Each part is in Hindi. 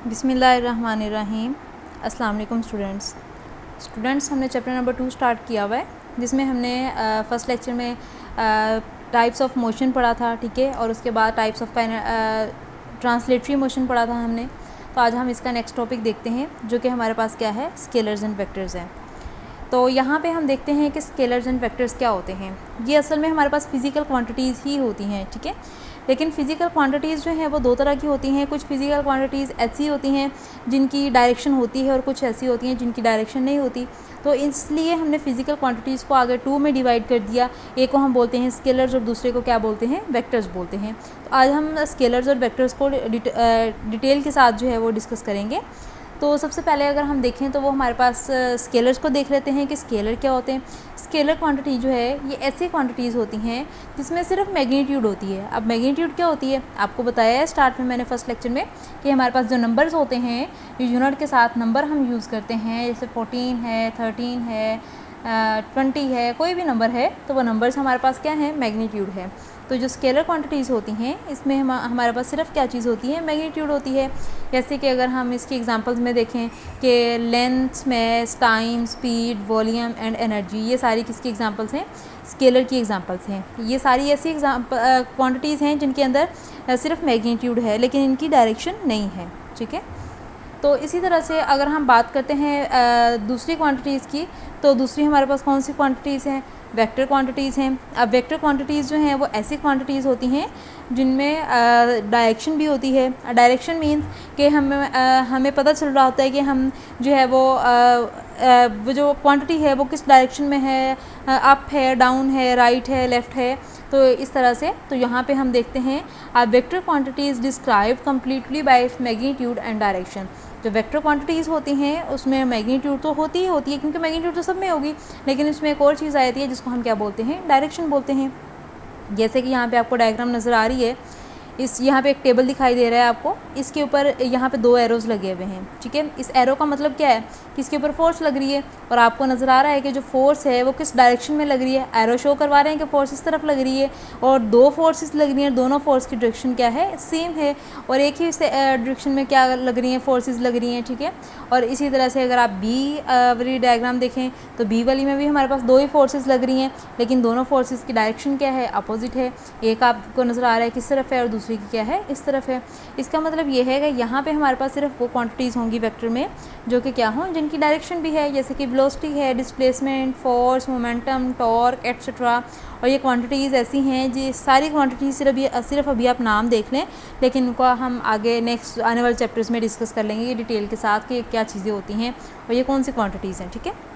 बिस्मिल्लाहिर्रहमानिर्रहीम। अस्सलाम वालेकुम स्टूडेंट्स, हमने चैप्टर नंबर 2 स्टार्ट किया हुआ है, जिसमें हमने फ़र्स्ट लेक्चर में टाइप्स ऑफ मोशन पढ़ा था, ठीक है, और उसके बाद टाइप्स ऑफ ट्रांसलेटरी मोशन पढ़ा था हमने। तो आज हम इसका नेक्स्ट टॉपिक देखते हैं, जो कि हमारे पास क्या है, स्केलर्स एंड वेक्टर्स हैं। तो यहाँ पे हम देखते हैं कि स्केलर्स एंड वेक्टर्स क्या होते हैं। ये असल में हमारे पास फ़िज़िकल क्वांटिटीज़ ही होती हैं, ठीक है। लेकिन फ़िज़िकल क्वांटिटीज़ जो हैं वो दो तरह की होती हैं। कुछ फ़िज़िकल क्वांटिटीज़ ऐसी होती हैं जिनकी डायरेक्शन होती है, और कुछ ऐसी होती हैं जिनकी डायरेक्शन नहीं होती। तो इसलिए हमने फ़िज़िकल क्वांटिटीज़ को आगे 2 में डिवाइड कर दिया। एक को हम बोलते हैं स्केलर्स और दूसरे को क्या बोलते हैं, वेक्टर्स बोलते हैं। तो आज हम स्केलर्स और वेक्टर्स को डिटेल के साथ जो है वो डिस्कस करेंगे। तो सबसे पहले अगर हम देखें तो वो हमारे पास स्केलर्स को देख लेते हैं कि स्केलर क्या होते हैं। स्केलर क्वांटिटी जो है ये ऐसी क्वांटिटीज़ होती हैं जिसमें सिर्फ मैग्नीट्यूड होती है। अब मैग्नीट्यूड क्या होती है आपको बताया है स्टार्ट में मैंने फर्स्ट लेक्चर में, कि हमारे पास जो नंबर्स होते हैं, जो यूनिट के साथ नंबर हम यूज़ करते हैं, जैसे 14 है, 13 है, 20 है, कोई भी नंबर है, तो वो नंबर्स हमारे पास क्या हैं, मैग्नीट्यूड है। तो जो स्केलर क्वांटिटीज़ होती हैं इसमें हमारे पास सिर्फ क्या चीज़ होती है, मैग्नीट्यूड होती है। जैसे कि अगर हम इसकी एग्जांपल्स में देखें कि length, mass, time, speed, volume and energy, ये सारी किसकी एग्जांपल्स हैं, स्केलर की एग्जांपल्स हैं। ये सारी ऐसी क्वांटिटीज़ हैं जिनके अंदर सिर्फ मैग्नीट्यूड है, लेकिन इनकी डायरेक्शन नहीं है, ठीक है। तो इसी तरह से अगर हम बात करते हैं दूसरी क्वांटिटीज़ की, तो दूसरी हमारे पास कौन सी क्वांटिटीज़ हैं, वेक्टर क्वांटिटीज़ हैं। अब वेक्टर क्वांटिटीज़ जो हैं वो ऐसी क्वांटिटीज़ होती हैं जिनमें डायरेक्शन भी होती है। डायरेक्शन मीन्स कि हमें पता चल रहा होता है कि हम जो है वो जो क्वांटिटी है वो किस डायरेक्शन में है, अप है, डाउन है, राइट है, लेफ़्ट है। तो इस तरह से तो यहाँ पे हम देखते हैं vector quantities describe completely bye its magnitude and direction. जो वेक्टर क्वांटिटीज़ होती हैं उसमें मैग्नीट्यूड तो होती ही होती है, क्योंकि मैग्नीट्यूड तो सब में होगी, लेकिन इसमें एक और चीज़ आ जाती है जिसको हम क्या बोलते हैं, डायरेक्शन बोलते हैं। जैसे कि यहाँ पे आपको डायग्राम नज़र आ रही है, यहाँ पे एक टेबल दिखाई दे रहा है आपको, इसके ऊपर यहाँ पे 2 एरोज़ लगे हुए हैं, ठीक है। इस एरो का मतलब क्या है कि इसके ऊपर फोर्स लग रही है, और आपको नज़र आ रहा है कि जो फोर्स है वो किस डायरेक्शन में लग रही है। एरो शो करवा रहे हैं कि फोर्स इस तरफ लग रही है, और 2 फोर्सेस लग रही हैं, दोनों फोर्स की डायरेक्शन क्या है, सेम है, और एक ही डायरेक्शन में क्या लग रही हैं, फोर्सेस लग रही हैं, ठीक है। और इसी तरह से अगर आप बी वाली डायग्राम देखें तो बी वाली में भी हमारे पास 2 ही फोर्सेस लग रही हैं, लेकिन दोनों फोर्सेस की डायरेक्शन क्या है, अपोजिट है। एक आपको नज़र आ रहा है किस तरफ है और दूसरी की क्या है, इस तरफ है। इसका मतलब ये है कि यहाँ पे हमारे पास सिर्फ वो क्वांटिटीज़ होंगी वेक्टर में जो कि क्या हों, जिनकी डायरेक्शन भी है, जैसे कि वेलोसिटी है, displacement, force, momentum, torque etcetera. और ये क्वांटिटीज़ ऐसी हैं जी, सारी क्वांटिटीज़ सिर्फ अभी आप नाम देख लें, लेकिन उनका हम आगे नेक्स्ट आने वाले चैप्टर्स में डिस्कस कर लेंगे डिटेल के साथ कि क्या चीज़ें होती हैं और ये कौन सी क्वांटिटीज़ हैं, ठीक है।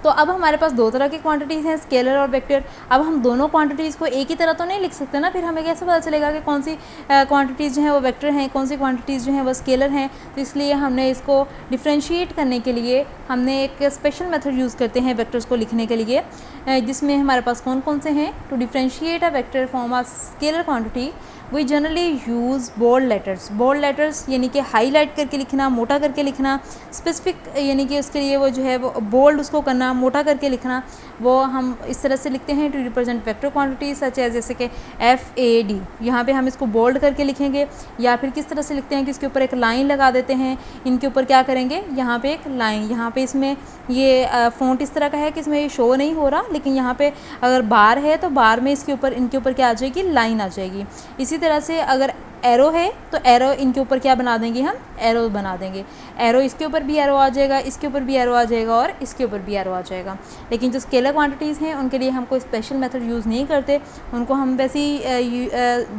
तो अब हमारे पास 2 तरह की क्वांटिटीज़ हैं, स्केलर और वेक्टर। अब हम दोनों क्वांटिटीज़ को एक ही तरह तो नहीं लिख सकते ना, फिर हमें कैसे पता चलेगा कि कौन सी क्वांटिटीज़ जो हैं वो वेक्टर हैं, कौन सी क्वांटिटीज़ जो हैं वो स्केलर हैं। तो इसलिए हमने इसको डिफ्रेंशिएट करने के लिए हमने एक स्पेशल मेथड यूज़ करते हैं वेक्टर्स को लिखने के लिए, जिसमें हमारे पास कौन कौन से हैं। To differentiate a vector from a scalar quantity we generally use bold letters. Bold letters यानी कि हाईलाइट करके लिखना, मोटा करके लिखना, स्पेसिफिक यानी कि उसके लिए वो जो है वो बोल्ड उसको करना, मोटा करके लिखना, वो हम इस तरह से लिखते हैं to represent vector quantity such as, जैसे कि FAD। यहाँ पे हम इसको बोल्ड करके लिखेंगे, या फिर किस तरह से लिखते हैं कि इसके ऊपर एक लाइन लगा देते हैं, इनके ऊपर क्या करेंगे, यहाँ पे एक लाइन, यहाँ पे इसमें ये फ़ॉन्ट इस तरह का है कि इसमें ये शो नहीं हो रहा, लेकिन यहाँ पे अगर बार है तो बार में इसके ऊपर, इनके ऊपर क्या आ जाएगी, लाइन आ जाएगी। इसी तरह से अगर एरो है तो एरो इनके ऊपर क्या बना देंगे, हम एरो बना देंगे। एरो इसके ऊपर भी एरो आ जाएगा, इसके ऊपर भी एरो आ जाएगा, और इसके ऊपर भी एरो आ जाएगा। लेकिन जो स्केलर क्वांटिटीज़ हैं उनके लिए हम कोई स्पेशल मेथड यूज़ नहीं करते, उनको हम वैसे ही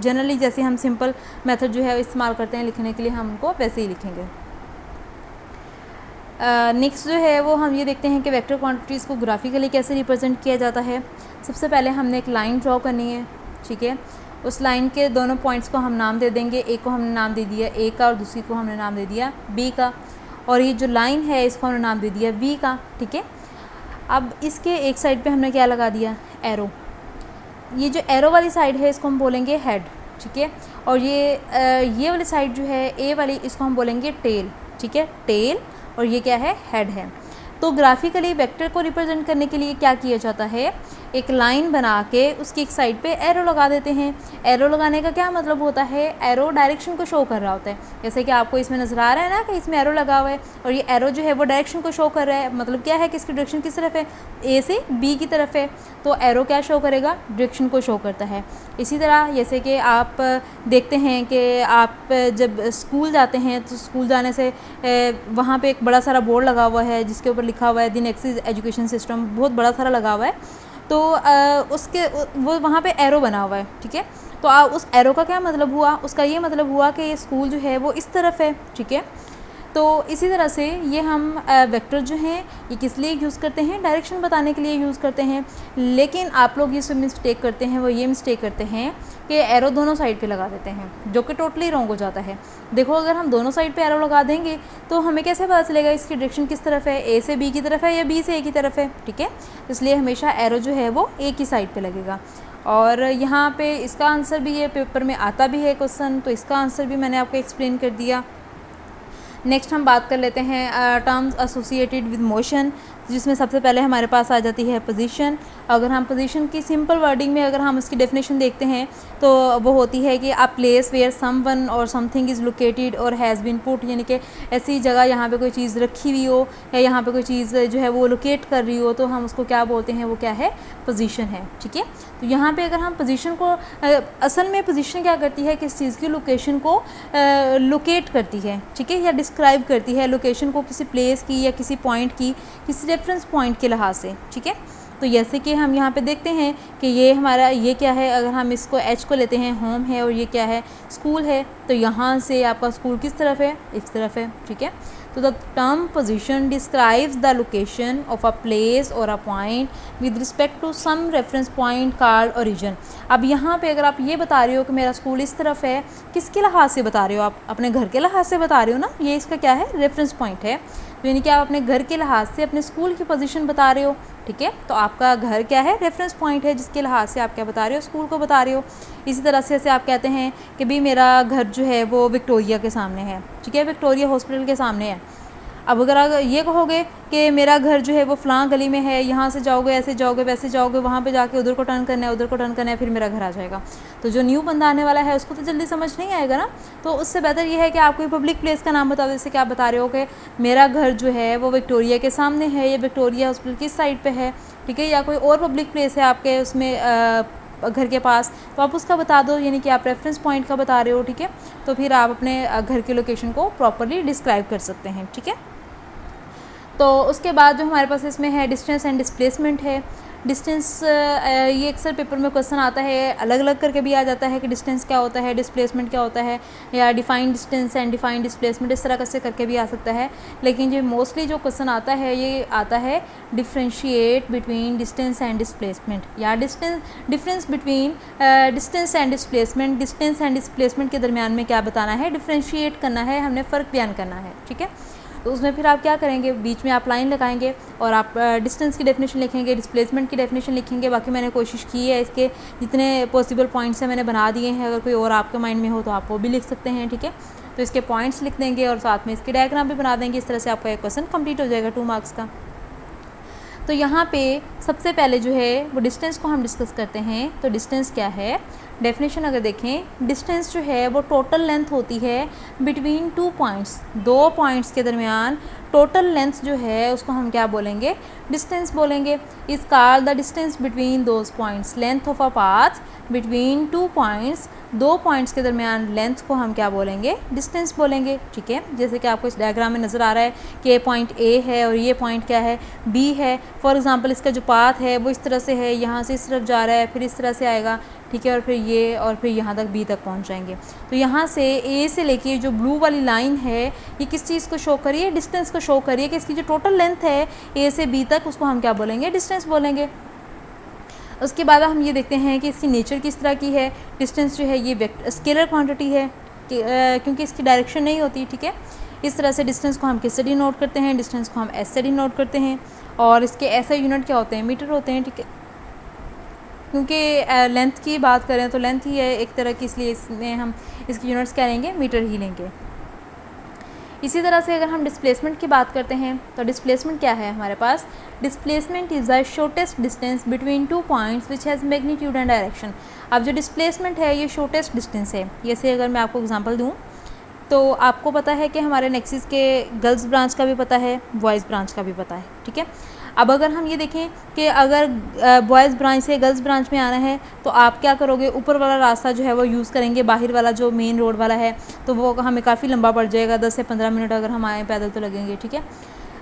जनरली जैसे हम सिंपल मेथड जो है इस्तेमाल करते हैं लिखने के लिए, हम उनको वैसे ही लिखेंगे। नेक्स्ट जो है वो हम ये देखते हैं कि वेक्टर क्वांटिटीज़ को ग्राफिकली कैसे रिप्रेजेंट किया जाता है। सबसे पहले हमने एक लाइन ड्रॉ करनी है, ठीक है। उस लाइन के दोनों पॉइंट्स को हम नाम दे देंगे, एक को हमने नाम दे दिया A का और दूसरी को हमने नाम दे दिया B का, और ये जो लाइन है इसको हमने नाम दे दिया V का, ठीक है। अब इसके एक साइड पे हमने क्या लगा दिया, एरो। ये जो एरो वाली साइड है इसको हम बोलेंगे हेड, ठीक है। और ये वाली साइड जो है A वाली, इसको हम बोलेंगे टेल, ठीक है, टेल। और ये क्या है, हेड है। तो ग्राफिकली वेक्टर को रिप्रेजेंट करने के लिए क्या किया जाता है एक लाइन बना के उसकी एक साइड पे एरो लगा देते हैं। एरो लगाने का क्या मतलब होता है, एरो डायरेक्शन को शो कर रहा होता है। जैसे कि आपको इसमें नज़र आ रहा है ना कि इसमें एरो लगा हुआ है और ये एरो जो है वो डायरेक्शन को शो कर रहा है। मतलब क्या है कि इसकी डायरेक्शन किस तरफ है, ए से बी की तरफ है, तो एरो क्या शो करेगा, डायरेक्शन को शो करता है। इसी तरह जैसे कि आप देखते हैं कि आप जब स्कूल जाते हैं तो स्कूल जाने से वहाँ पे एक बड़ा सारा बोर्ड लगा हुआ है जिसके ऊपर लिखा हुआ है द नेक्स्ट एजुकेशन सिस्टम, बहुत बड़ा सारा लगा हुआ है। तो उसके वो वहाँ पे एरो बना हुआ है, ठीक है। तो उस एरो का क्या मतलब हुआ, उसका ये मतलब हुआ कि ये स्कूल जो है वो इस तरफ है, ठीक है। तो इसी तरह से ये हम वेक्टर जो हैं ये किस लिए यूज़ करते हैं, डायरेक्शन बताने के लिए यूज़ करते हैं। लेकिन आप लोग ये सब मिस्टेक करते हैं, वो ये मिस्टेक करते हैं कि एरो दोनों साइड पे लगा देते हैं, जो कि टोटली रॉन्ग हो जाता है। देखो अगर हम दोनों साइड पे एरो लगा देंगे तो हमें कैसे पता चलेगा इसकी डायरेक्शन किस तरफ है, ए से बी की तरफ है या बी से ए की तरफ है, ठीक है। इसलिए हमेशा एरो जो है वो ए की साइड पर लगेगा। और यहाँ पे इसका आंसर भी ये पेपर में आता भी है क्वेश्चन, तो इसका आंसर भी मैंने आपको एक्सप्लेन कर दिया। नेक्स्ट हम बात कर लेते हैं टर्म्स एसोसिएटेड विद मोशन, जिसमें सबसे पहले हमारे पास आ जाती है पोजीशन। अगर हम पोजीशन की सिंपल वर्डिंग में अगर हम उसकी डेफिनेशन देखते हैं तो वो होती है कि अ प्लेस वेयर समवन और समथिंग इज़ लोकेटेड और हैज़ बीन पुट, यानी कि ऐसी जगह यहाँ पे कोई चीज़ रखी हुई हो या यहाँ पे कोई चीज़ जो है वो लोकेट कर रही हो तो हम उसको क्या बोलते हैं, वो क्या है, पोजीशन है, ठीक है। तो यहाँ पे अगर हम पोजीशन को असल में पोजीशन क्या करती है, किस चीज़ की लोकेशन को लोकेट करती है, ठीक है, या डिस्क्राइब करती है लोकेशन को किसी प्लेस की या किसी पॉइंट की, किसी रेफरेंस पॉइंट के लिहाज से, ठीक है। तो जैसे कि हम यहाँ पे देखते हैं कि ये हमारा ये क्या है, अगर हम इसको एच को लेते हैं, होम है, और ये क्या है, स्कूल है, तो यहाँ से आपका स्कूल किस तरफ है, इस तरफ है, ठीक है। तो the term position describes the location of a place और a point with respect to some reference point called origin. अब यहाँ पे अगर आप ये बता रहे हो कि मेरा स्कूल इस तरफ है, किसके लिहाज से बता रहे हो, आप अपने घर के लिहाज से बता रहे हो ना, ये इसका क्या है, रेफरेंस पॉइंट है। तो यानी कि आप अपने घर के लिहाज से अपने स्कूल की पोजीशन बता रहे हो, ठीक है। तो आपका घर क्या है, रेफरेंस पॉइंट है, जिसके लिहाज से आप क्या बता रहे हो, स्कूल को बता रहे हो। इसी तरह से जैसे आप कहते हैं कि भी मेरा घर जो है वो विक्टोरिया के सामने है, ठीक है, विक्टोरिया हॉस्पिटल के सामने है। अब अगर ये कहोगे कि मेरा घर जो है वो फ़लाँ गली में है, यहाँ से जाओगे, ऐसे जाओगे, वैसे जाओगे, वहाँ पे जाके उधर को टर्न करना है, उधर को टर्न करना है, फिर मेरा घर आ जाएगा, तो जो न्यू बंदा आने वाला है उसको तो जल्दी समझ नहीं आएगा ना। तो उससे बेहतर ये है कि आप कोई पब्लिक प्लेस का नाम बता दो, जैसे कि आप बता रहे हो कि मेरा घर जो है वो विक्टोरिया के सामने है, या विक्टोरिया हॉस्पिटल किस साइड पर है, ठीक है, या कोई और पब्लिक प्लेस है आपके उसमें घर के पास, तो आप उसका बता दो, यानी कि आप रेफरेंस पॉइंट का बता रहे हो, ठीक है। तो फिर आप अपने घर के लोकेशन को प्रॉपरली डिस्क्राइब कर सकते हैं, ठीक है। तो उसके बाद जो हमारे पास इसमें है डिस्टेंस एंड डिस्प्लेसमेंट है। डिस्टेंस ये अक्सर पेपर में क्वेश्चन आता है, अलग अलग करके भी आ जाता है कि डिस्टेंस क्या होता है, डिस्प्लेसमेंट क्या होता है, या defined distance and defined displacement, इस तरह से करके भी आ सकता है। लेकिन जो मोस्टली जो क्वेश्चन आता है ये आता है differentiate between distance and displacement, या difference between distance and displacement. Distance and displacement के दरमियान में क्या बताना है, डिफ्रेंशिएट करना है, हमने फ़र्क बयान करना है, ठीक है। तो उसमें फिर आप क्या करेंगे, बीच में आप लाइन लगाएंगे और आप डिस्टेंस की डेफिनेशन लिखेंगे, डिस्प्लेसमेंट की डेफिनेशन लिखेंगे। बाकी मैंने कोशिश की है इसके जितने पॉसिबल पॉइंट्स हैं मैंने बना दिए हैं, अगर कोई और आपके माइंड में हो तो आप वो भी लिख सकते हैं, ठीक है। तो इसके पॉइंट्स लिख देंगे और साथ में इसके डायग्राम भी बना देंगे, इस तरह से आपका एक क्वेश्चन कंप्लीट हो जाएगा 2 मार्क्स का। तो यहाँ पे सबसे पहले जो है वो डिस्टेंस को हम डिस्कस करते हैं। तो डिस्टेंस क्या है, डेफिनेशन अगर देखें, डिस्टेंस जो है वो टोटल लेंथ होती है बिटवीन 2 पॉइंट्स, 2 पॉइंट्स के दरमियान टोटल लेंथ जो है उसको हम क्या बोलेंगे, डिस्टेंस बोलेंगे। इस called the distance between those points, length of a path between 2 points, 2 points के दरमियान लेंथ को हम क्या बोलेंगे, डिस्टेंस बोलेंगे, ठीक है। जैसे कि आपको इस डायग्राम में नज़र आ रहा है कि ये पॉइंट ए है और ये पॉइंट क्या है, बी है। फॉर एग्जांपल इसका जो पाथ है वो इस तरह से है, यहाँ से इस तरफ जा रहा है, फिर इस तरह से आएगा, ठीक है, और फिर ये, और फिर यहाँ तक बी तक पहुँच जाएंगे। तो यहाँ से ए से लेके जो ब्लू वाली लाइन है ये किस चीज़ को शो करिए, डिस्टेंस को शो करिए कि इसकी जो टोटल लेंथ है ए से बी तक उसको हम क्या बोलेंगे, डिस्टेंस बोलेंगे। उसके बाद हम ये देखते हैं कि इसकी नेचर किस तरह की है। डिस्टेंस जो है ये स्केलर क्वांटिटी है क्योंकि इसकी डायरेक्शन नहीं होती, ठीक है। इस तरह से डिस्टेंस को हम किस से डिनोट करते हैं, डिस्टेंस को हम एस से डिनोट करते हैं, और इसके ऐसे यूनिट क्या होते हैं, मीटर होते हैं, ठीक है। क्योंकि लेंथ की बात करें तो लेंथ ही है एक तरह की, इसलिए इसमें हम इसकी यूनिट्स क्या लेंगे, मीटर ही लेंगे। इसी तरह से अगर हम डिस्प्लेसमेंट की बात करते हैं तो डिस्प्लेसमेंट क्या है हमारे पास, displacement is the shortest distance between two points which has magnitude and direction. अब जो डिस्प्लेसमेंट है ये शॉर्टेस्ट डिस्टेंस है। जैसे अगर मैं आपको एग्जांपल दूँ तो आपको पता है कि हमारे नेक्सिस के गर्ल्स ब्रांच का भी पता है, बॉयज़ ब्रांच का भी पता है, ठीक है। अब अगर हम ये देखें कि अगर बॉयज़ ब्रांच से गर्ल्स ब्रांच में आना है तो आप क्या करोगे, ऊपर वाला रास्ता जो है वो यूज़ करेंगे, बाहर वाला जो मेन रोड वाला है तो वो हमें काफ़ी लंबा पड़ जाएगा, 10 से 15 मिनट अगर हम आए पैदल तो लगेंगे, ठीक है।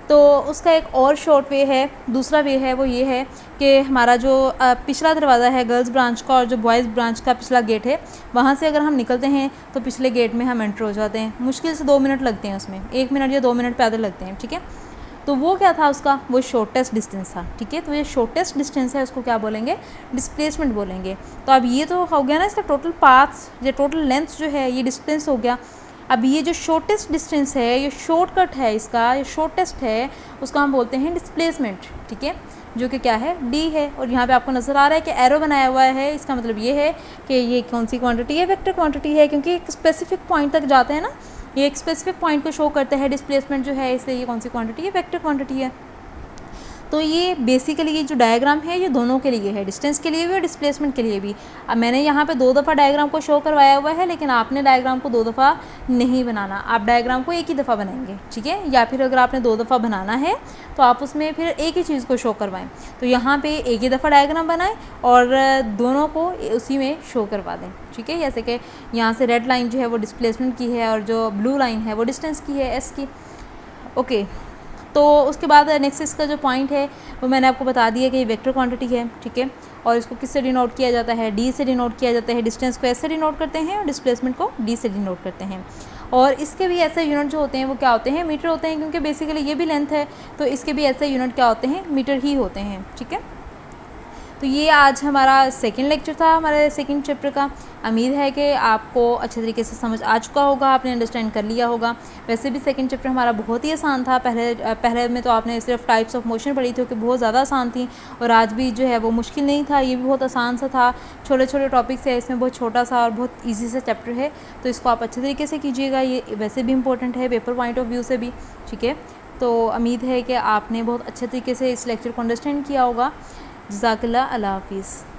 तो उसका एक और शॉर्ट वे है, दूसरा वे है वो ये है कि हमारा जो पिछला दरवाज़ा है गर्ल्स ब्रांच का और जो बॉयज़ ब्रांच का पिछला गेट है, वहाँ से अगर हम निकलते हैं तो पिछले गेट में हम एंटर हो जाते हैं। मुश्किल से 2 मिनट लगते हैं उसमें, 1 मिनट या 2 मिनट पैदल लगते हैं, ठीक है। तो वो क्या था उसका, वो शॉर्टेस्ट डिस्टेंस था, ठीक है। तो ये शॉर्टेस्ट डिस्टेंस है, उसको क्या बोलेंगे, डिस्प्लेसमेंट बोलेंगे। तो अब ये तो हो गया ना इसका टोटल पाथ्स, ये टोटल लेंथ जो है ये डिस्टेंस हो गया। अब ये जो शॉर्टेस्ट डिस्टेंस है, ये शॉर्टकट है इसका, ये शॉर्टेस्ट है, उसको हम बोलते हैं डिस्प्लेसमेंट, ठीक है, जो कि क्या है, डी है। और यहाँ पे आपको नज़र आ रहा है कि एरो बनाया हुआ है, इसका मतलब ये है कि ये कौन सी क्वांटिटी है, वेक्टर क्वांटिटी है, क्योंकि एक स्पेसिफिक पॉइंट तक जाते हैं ना, ये एक स्पेसिफिक पॉइंट को शो करता है डिस्प्लेसमेंट जो है, इसलिए ये कौन सी क्वांटिटी है, वेक्टर क्वांटिटी है। तो ये बेसिकली ये जो डायग्राम है ये दोनों के लिए है, डिस्टेंस के लिए भी और डिस्प्लेसमेंट के लिए भी। अब मैंने यहाँ पे 2 दफ़ा डायग्राम को शो करवाया हुआ है, लेकिन आपने डायग्राम को 2 दफ़ा नहीं बनाना, आप डायग्राम को एक ही दफ़ा बनाएंगे, ठीक है। या फिर अगर आपने 2 दफ़ा बनाना है तो आप उसमें फिर एक ही चीज़ को शो करवाएं। तो यहाँ पे एक ही दफ़ा डायग्राम बनाएं और दोनों को उसी में शो करवा दें, ठीक है। जैसे कि यहाँ से रेड लाइन जो है वो डिस्प्लेसमेंट की है और जो ब्लू लाइन है वो डिस्टेंस की है, एस की, ओके। तो उसके बाद नेक्स्ट इसका जो पॉइंट है वो मैंने आपको बता दिया कि ये वेक्टर क्वांटिटी है, ठीक है। और इसको किससे डिनोट किया जाता है, डी से डिनोट किया जाता है। डिस्टेंस को एस से डिनोट करते हैं और डिस्प्लेसमेंट को डी से डिनोट करते हैं। और इसके भी ऐसे यूनिट जो होते हैं वो क्या होते हैं, मीटर होते हैं, क्योंकि बेसिकली ये भी लेंथ है तो इसके भी ऐसे यूनिट क्या होते हैं, मीटर ही होते हैं, ठीक है। तो ये आज हमारा सेकंड लेक्चर था हमारे सेकंड चैप्टर का। उम्मीद है कि आपको अच्छे तरीके से समझ आ चुका होगा, आपने अंडरस्टैंड कर लिया होगा। वैसे भी सेकंड चैप्टर हमारा बहुत ही आसान था। पहले में तो आपने सिर्फ टाइप्स ऑफ मोशन पढ़ी थी कि बहुत ज़्यादा आसान थी, और आज भी जो है वो मुश्किल नहीं था, ये भी बहुत आसान सा था। छोटे छोटे टॉपिक्स है, इसमें बहुत छोटा सा और बहुत ईजी सा चैप्टर है, तो इसको आप अच्छे तरीके से कीजिएगा। ये वैसे भी इंपॉर्टेंट है पेपर पॉइंट ऑफ व्यू से भी, ठीक है। तो उम्मीद है कि आपने बहुत अच्छे तरीके से इस लेक्चर को अंडरस्टैंड किया होगा। जज़ाकल्लाह, अल्लाह हाफ़िज़।